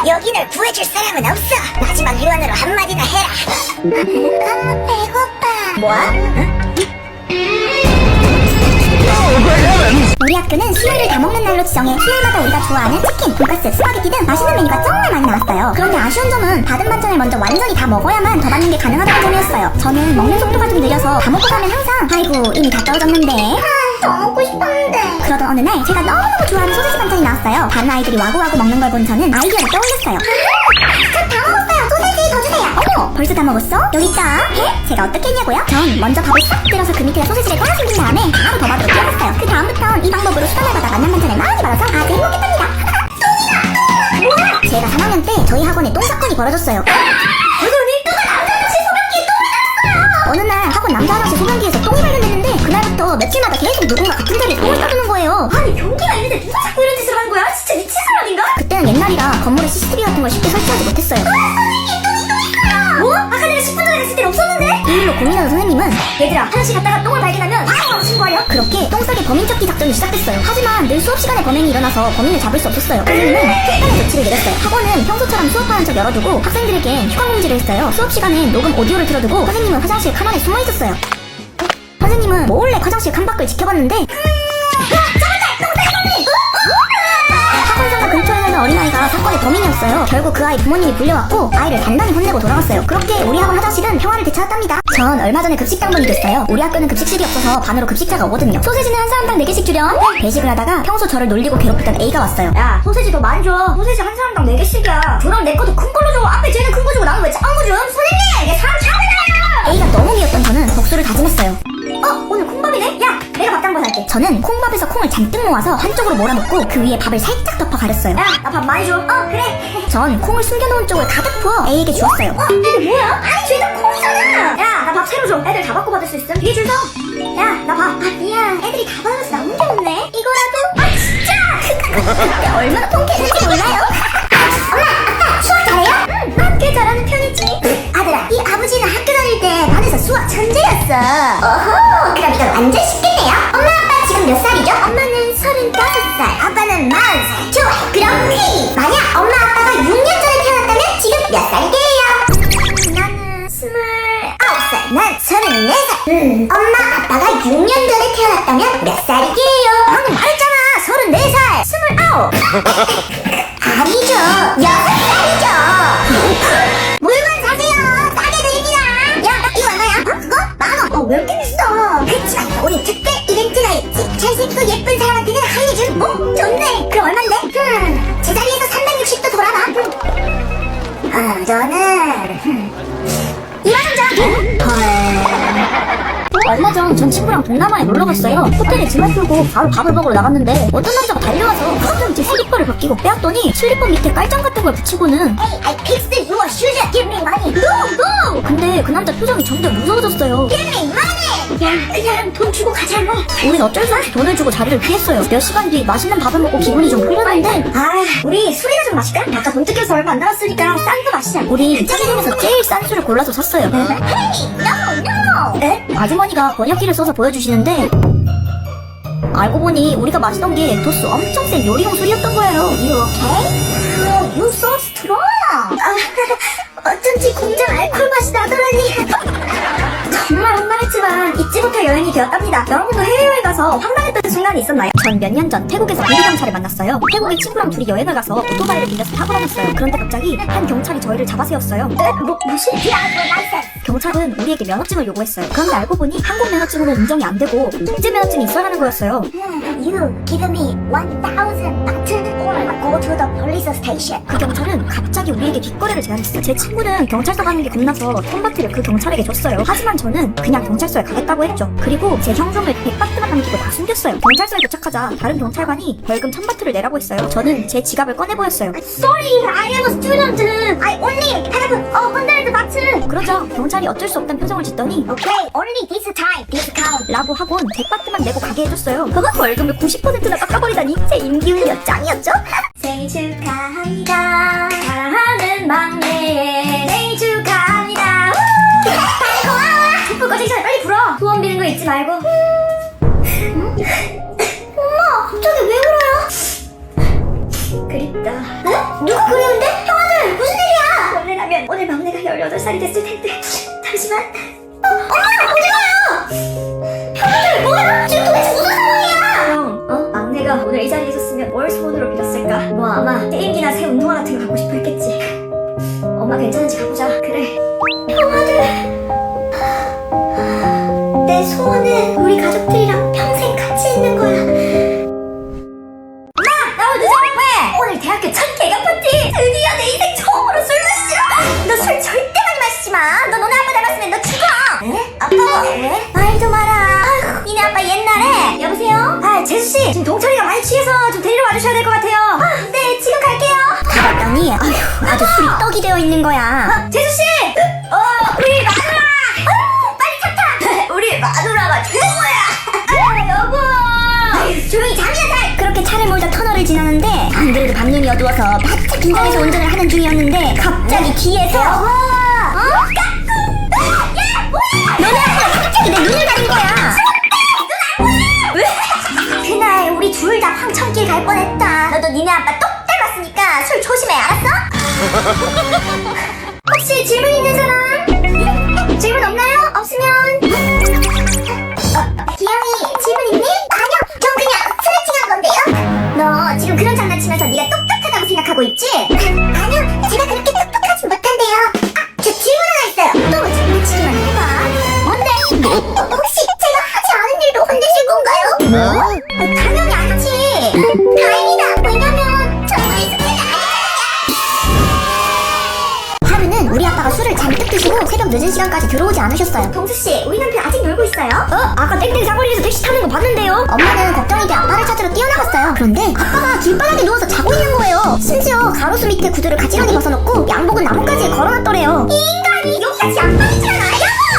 여기를 구해줄 사람은 없어. 마지막 유언으로 한마디나 해라. 배고파. 뭐? 우리 학교는 수요일을 다 먹는 날로 지정해 수요일마다 우리가 좋아하는 치킨, 돈가스, 스파게티 등 맛있는 메뉴가 정말 많이 나왔어요. 그런데 아쉬운 점은 받은 반찬을 먼저 완전히 다 먹어야만 더 받는 게 가능하다는 점이었어요. 저는 먹는 속도가 좀 느려서 다 먹고 가면 항상 아이고 이미 다 떨어졌는데 더 먹고 싶었는데. 그러던 어느 날 제가 너무너무 좋아하는 소세지 반찬이 나왔어요. 다른 아이들이 와구와구 먹는 걸 본 저는 아이디어를 떠올렸어요. 저 다 먹었어요. 소세지 더 주세요. 어머, 벌써 다 먹었어? 여기 있다. 해? 제가 어떻게 했냐고요? 전 먼저 밥을 싹 들어서 그 밑에 소세지를 꽉 숨긴 다음에 바로 더 밥으로 끼웠어요. 그 다음부턴 이 방법으로 수단을 받아 만난 반찬을 많이 받아서 아주 행복했답니다. 똥이다! 뭐야? 제가 3학년 때 저희 학원에 똥 사건이 벌어졌어요. 선생님, 누가 남자 아저씨 소변기에 똥을 놨어요! 어느 날 학원 남자 아저씨 소변기에서 똥이 발견됐는데 그날부터 며칠마다 계속 누군가 같은 자리에 똥을 싸두는 거예요. 아니 변기가 있는데 누가 자꾸 이런 짓을 하는 거야? 진짜 미친 사람인가? 그때는 옛날이라 건물에 CCTV 같은 걸 쉽게 설치하지 못했어요. 선생님, 똥이 또 있어요! 뭐? 아까 내가 10분 전에 갔을 땐 없었는데? 이 일로 고민하는 선생님은 얘들아, 화장실 갔다가 똥을 발견하면 바로 신고하려. 그렇게 똥 싸기 범인 찾기 작전이 시작됐어요. 하지만 늘 수업 시간에 범행이 일어나서 범인을 잡을 수 없었어요. 선생님은 특단의 조치를 내렸어요. 학원은 평소처럼 수업하는 척 열어두고 학생들에겐 휴강 공지를 했어요. 수업 시간엔 녹음 오디오를 틀어두고 선생님은 화장실 칸 안에 숨어 있었어요. 선생님은 몰래 화장실 칸밖을 지켜봤는데 학원 상가 근처에 사는 어린아이가 사건의 범인이었어요. 결국 그 아이 부모님이 불려왔고 아이를 단단히 혼내고 돌아갔어요. 그렇게 우리 학원 화장실은 평화를 되찾았답니다. 전 얼마 전에 급식 당번이 됐어요. 우리 학교는 급식실이 없어서 반으로 급식차가 오거든요. 소세지는 한 사람당 4개씩 주렴. 배식을 하다가 평소 저를 놀리고 괴롭히던 A가 왔어요. 야, 소세지 더 많이 줘. 소세지 한 사람당 4개씩이야. 그럼 내 것도 큰 걸로 줘. 앞에 쟤는 큰 거 주고 나는 왜 작은 거 줘? 선생님, 이게 사람 차례잖아요. A가 너무 미웠던 저는 복수를 다짐했어요. 오늘 콩밥이네? 야, 내가 밥 당번 할게. 저는 콩밥에서 콩을 잔뜩 모아서 한쪽으로 몰아놓고 그 위에 밥을 살짝 덮어 가렸어요. 야, 나 밥 많이 줘. 그래. 전 콩을 숨겨놓은 쪽을 가득 부어 A에게 주었어요. 이게 뭐야? 아니, 쟤도 콩이잖아. 야, 나 밥 새로 줘. 애들 다 받고 받을 수 있음. 뒤에 줄 서. 야, 나 밥. 미안. 애들이 다 받아서 남은 게 없네. 이거라도. 진짜. 그때 얼마나 통쾌했는지 몰라요. 엄마, 아빠, 수학 잘해요? 꽤 잘하는 편이지. 아들아, 이 아버지는 학교 다닐 때 반에서 수학 천재였어. 어허, 그럼 이건 완전 쉽겠네요. 엄마, 아빠 지금 몇 살이죠? 엄마는 35살, 아빠는 40살. 좋아, 그럼 퀴! 만약 엄마, 아빠가 6년 전에 태어났다면 지금 몇 살이게요? 나는 29살, 난 34살. 엄마, 아빠가 6년 전에 태어났다면 몇 살이게요? 방금 말했잖아, 34살, 29. 아니죠, 6살이죠. 물건 사세요. 싸게 드립니다. 야, 이거 얼마야? 그거? 10,000원. 왜 이렇게 비싸? 그치만 우리 특별 이벤트가 있지. 잘생기고 예쁜 사람한테는 할인해준. 좋네. 그럼 얼만데? 제자리에서 360도 돌아봐. 저는 2만원 전. 헐. 얼마 전 친구랑 동남아에 놀러 갔어요. 호텔에 짐을 풀고 바로 밥을 먹으러 나갔는데 어떤 남자가 달려와서 갑자기 제 슬리퍼를 벗기고 빼앗더니 슬리퍼 밑에 깔짱 같은 걸 붙이고는 Hey, I fixed your shoes. Give me money. No. 근데 그 남자 표정이 점점 무서워졌어요. Give me money. 야, 그냥 돈 주고 가자 뭐. 우린 어쩔 수 없이 돈을 주고 자리를 피했어요. 몇 시간 뒤 맛있는 밥을 먹고 기분이 좀 풀렸는데 우리 술이나 좀 마실까? 아까 돈 뜯겨서 얼마 안 남았으니까 싼 거 마시자. 우리 편의점에서 제일 싼 술을 골라서 샀어요. Hey, no. 에? 아주머니가 번역기를 써서 보여주시는데 알고 보니 우리가 마시던 게 도수 엄청 센 요리용 술이었던 거예요. You okay? You so strong. 어쩐지 공장 알코올 맛이 나더라니. 정말 황당했지만 잊지 못할 여행이 되었답니다. 여러분도 해외여행 가서 황당했던 순간이 있었나요? 전 몇 년 전 태국에서 비리 경찰을 만났어요. 태국에 친구랑 둘이 여행을 가서 오토바이를 빌려서 타고 다녔어요. 그런데 갑자기 한 경찰이 저희를 잡아세웠어요. 무슨? 경찰은 우리에게 면허증을 요구했어요. 그런데 알고 보니 한국 면허증으로 인정이 안 되고 국제 면허증이 있어야 하는 거였어요. You give me 1,000 baht or go to the police station. 그 경찰은 갑자기 우리에게 뒷거래를 제안했어요. 제 친구는 경찰서 가는 게 겁나서 톰바트를 그 경찰에게 줬어요. 하지만 저는 그냥 경찰서에 가겠다고 했죠. 그리고 제 현금을 100바트만 남기고 다 숨겼어요. 경찰서에 도착하자 다른 경찰관이 벌금 1,000바트를 내라고 했어요. 저는 제 지갑을 꺼내 보였어요. Sorry, I am a student. I only have 100 baht. 그러자 경찰이 어쩔 수 없다는 표정을 짓더니 Okay, only this time, discount 라고 하곤 100바트만 내고 가게 해줬어요. 그건 벌금을 90%나 깎아버리다니 제 임기훈련 짱이었죠? 생일 축하합니다. 사랑하는 막내 생일 축하합니다. 고마워. 불 꺼지기 전에 빨리 불어. 소원 비는 거 잊지 말고. 엄마, 갑자기 왜 울어요? 그리고 있다. 누가 그러는데? 형아들 무슨 일이야? 원래라면 오늘 막내가 18살이 됐을 텐데. 잠시만. 엄마 어디 가요? 형아들 뭐야? 지금 도대체 무슨 상황이야? 형, 막내가 오늘 이 자리에 있었으면 뭘 소원으로 빌었을까? 뭐 아마 게임기나 새 운동화 같은 거 갖고 싶어 했겠지. 엄마 괜찮은지 가보자. 그래. 형아들 내 소원은 우리 가족들이랑 평생 같이 있는 거야. 나 오늘 늦어갈 거야. 오늘 대학교 첫 개강 파티. 드디어 내 인생 처음으로 술 마시러. 너 술 절대 많이 마시지 마. 너 너네 아빠 닮았으면 너 죽어. 에? 아빠 왜? 말 좀 마라. 아휴, 니네 아빠 옛날에. 여보세요? 재수씨, 지금 동철이가 많이 취해서 좀 데리러 와주셔야 될 것 같아요. 네, 지금 갈게요. 가봤더니 아휴 아주 술이 떡이 되어 있는 거야. 재수씨! 우리 마누라! 빨리 차 타! 우리 마누라가 최고야! 여보! 아휴 조용히 잠이나 잘. 그렇게 차를 몰다 터널을 지나는데 안 그래도 밤눈이 어두워서 바짝 긴장해서 운전을 하는 중이었는데 갑자기 뒤에서 너네 아빠가 갑자기 내 눈을 가린 거야. 그날 우리 둘 다 황천길 갈 뻔했다. 너도 니네 아빠 똑 닮았으니까 술 조심해, 알았어? 혹시 질문 있는 사람? 질문 없나요? 없으면 기영이 질문 있니? 아니요 전 그냥 스트레칭한 건데요. 너 지금 그런 장난치면서 네가 똑똑하다고 생각하고 있지? 아니요 제가 그렇게 똑똑하진 못한데요. 저 질문 하나 있어요. 또 장난치기만 해봐. 뭔데? 혹시 제가 하지 않은 일도 혼내실 건가요? 뭐? 당연히 아니지. 다행이다. 왜냐면 정말 스트레스 하루는 우리 아빠가 술을 잔뜩 드시고 새벽 늦은 시간까지 들어오지 않으셨어요. 동수씨, 우리 남편 아직 놀고 있어요? 아까 땡땡 사거리에서 택시 타는 거 봤는데요. 엄마는 걱정이 돼 아빠를 찾으러 뛰어나갔어요. 그런데 아빠가 길바닥에 누워서 자고 있는 거예요. 심지어 가로수 밑에 구두를 가지런히 벗어놓고 양복은 나뭇가지에 걸어놨더래요. 이 인간이 여기가 양반이잖아요.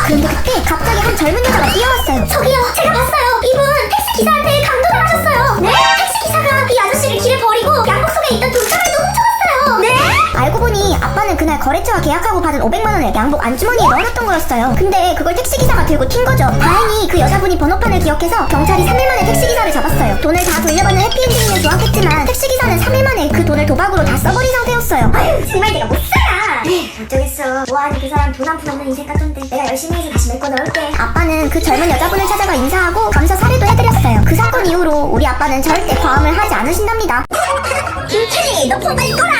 그런데 그때 갑자기 한 젊은 여자가 뛰어왔어요. 저기요, 제가 봤어요. 이분 택시 기사한테 강도를 하셨어요. 네? 택시 기사가 이 아저씨를 길에 버리고 양복 속에 있던 돈가락도 훔쳐갔어요. 네? 알고 보니 아빠는 그날 거래처와 계약하고 받은 500만 원을 양복 안주머니에 넣어놨던 거였어요. 근데 그걸 택시기사가 들고 튄 거죠. 다행히 그 여자분이 번호판을 기억해서 경찰이 3일 만에 택시기사를 잡았어요. 돈을 다 돌려받는 해피엔딩이면 좋았겠지만 택시기사는 3일 만에 그 돈을 도박으로 다 써버린 상태였어요. 아유, 정말 내가 못 살아. 걱정했어. 뭐하니 그 사람 돈 한 푼 없는 인생 같던데. 내가 열심히 해서 다시 메꿔 넣을게. 아빠는 그 젊은 여자분을 찾아가 인사하고 감사 사례도 해드렸어요. 그 사건 이후로 우리 아빠는 절대 과음을 하지 않으신답니다. 김태리, 너 폰 빨리 꺼라.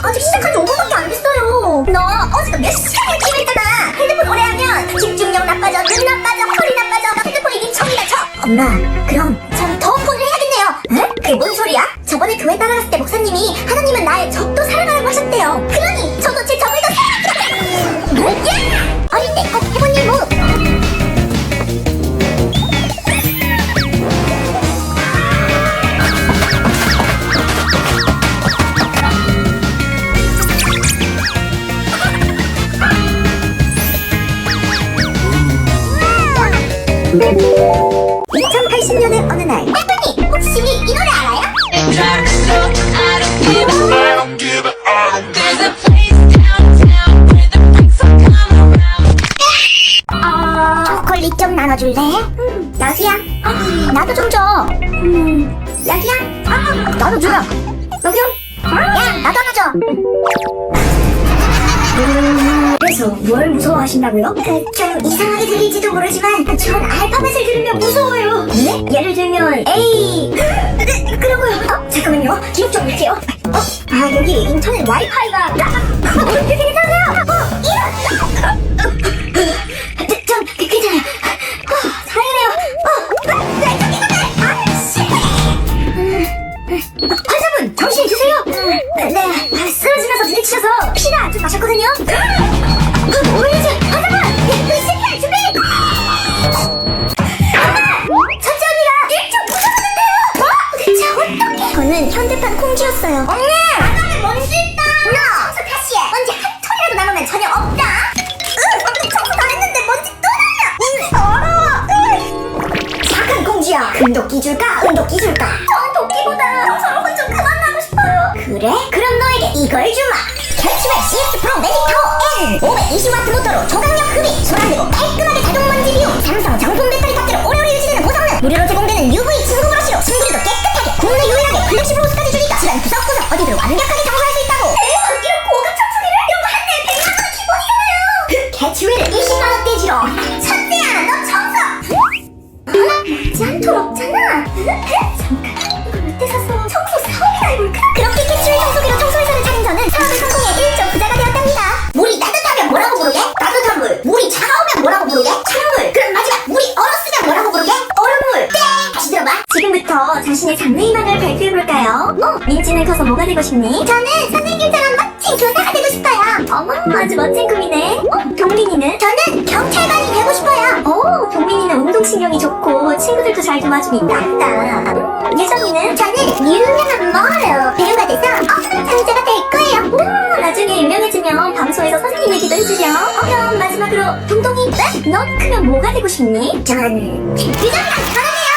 아직 시작한 지 5분밖에 안 됐어요. 너 어제도 몇 시간을 게임했잖아. 핸드폰 오래 하면 집중력 나빠져, 눈 나빠져, 허리 나빠져. 핸드폰 이긴 척이나 쳐. 엄마, 그럼 전 더 폰을 해야겠네요. 응? 그게 뭔 소리야? 저번에 교회 따라갔을 때 목사님이 하나님은 나의 적도 사랑하라고 하셨대요. 그러니 저도 제 적을 더 사랑해요. 뭐야? 어릴 때 꼭 해본 일 뭐? 음. 2080년의 어느 날. 할머니 혹시 이 노래 알아요? 초콜릿 좀 나눠줄래? 여기야. 나도 좀 줘. 여기야? 나도 주라. 여기요? 야 나도 하나 줘. 그래서 뭘 무서워하신다고요? 좀 이상하게 들릴지도 모르지만 전 알파벳을 들으면 무서워요. 네? 예를 들면 A. 네, 그러고요. 잠깐만요. 기록 좀 볼게요. 여기 인터넷 와이파이가. 이렇게 괜찮으세요? 이런. 좀 괜찮아요. 다행이네요. 환자분 정신 있으세요? 네. 쓰러지면서 부딪히셔서 피가 좀 나셨거든요. 오해지 환자분 CPR 준비. 첫째 언니가 1초 부서졌는데요. 뭐? 대체 어떻게? 저는 현대판 콩쥐였어요. 언니! 나가면 뭔지 있다! 너! 청소 다시 해! 먼지 한 톨이라도 남으면 전혀 없다! 근데 청소 다 했는데 먼지 또 날려! 더러워! 착한 공주야! 금도끼 줄까? 은도끼 줄까? 전 도끼보다 청소를 혼 좀 그만 나고 싶어요! 그래? 그럼 너에게 이걸 주마! 캐치웰 CS 프로 매직 타워 N! 520W 모터로 초강력 흡입! 손 안 대고 깔끔하게 자동 먼지 비움! 삼성 정품 배터리 탑재로 오래오래 유지되는 보상은 무료로 제공되는 UV 진공 브러쉬로 승부리도 깨끗하게 국내 유일하게 플렉시블 호스까지 주니까 집안 구석구석 어디를 완벽하게 청소할 수 있다고. 대박, 이런 고급 청소기를 이런 거 한 대 100만 원 기본이잖아요. 그 개추위를 20만 원대지로. 천재야, 너 청소. 먹지 않도록 없잖아. 잠깐, 이걸 왜 떼사서 청소 사업이나 해볼까? 그렇게 캐치웨이 청소기로 청소회사를 차린 저는 사업을 성공해 1조 부자가 되었답니다. 물이 따뜻하면 뭐라고 부르게? 따뜻한 물. 물이 차가우면 뭐라고 부르게? 찬물. 그럼 마지막 물이 얼었으면 뭐라고 부르게? 얼음물. 땡! 다시 들어봐. 지금부터 자신의 장래희망을 발표해볼까요? 민지는 커서 뭐가 되고 싶니? 저는 선생님처럼 멋진 교사가 되고 싶어요. 어머, 아주 멋진 꿈이네. 동민이는? 저는 경찰관이 되고 싶어요. 오, 동민이는 운동신경이 좋고 친구들도 잘 도와주니 낫다. 예정이는? 저는 유명한 모델 배우가 돼서 장자가 될 거예요. 오, 나중에 유명해지면 방송에서 선생님 얘기도 해주렴. 그럼 마지막으로 동동이, 넌 크면 뭐가 되고 싶니? 전 부장이랑 결혼해요.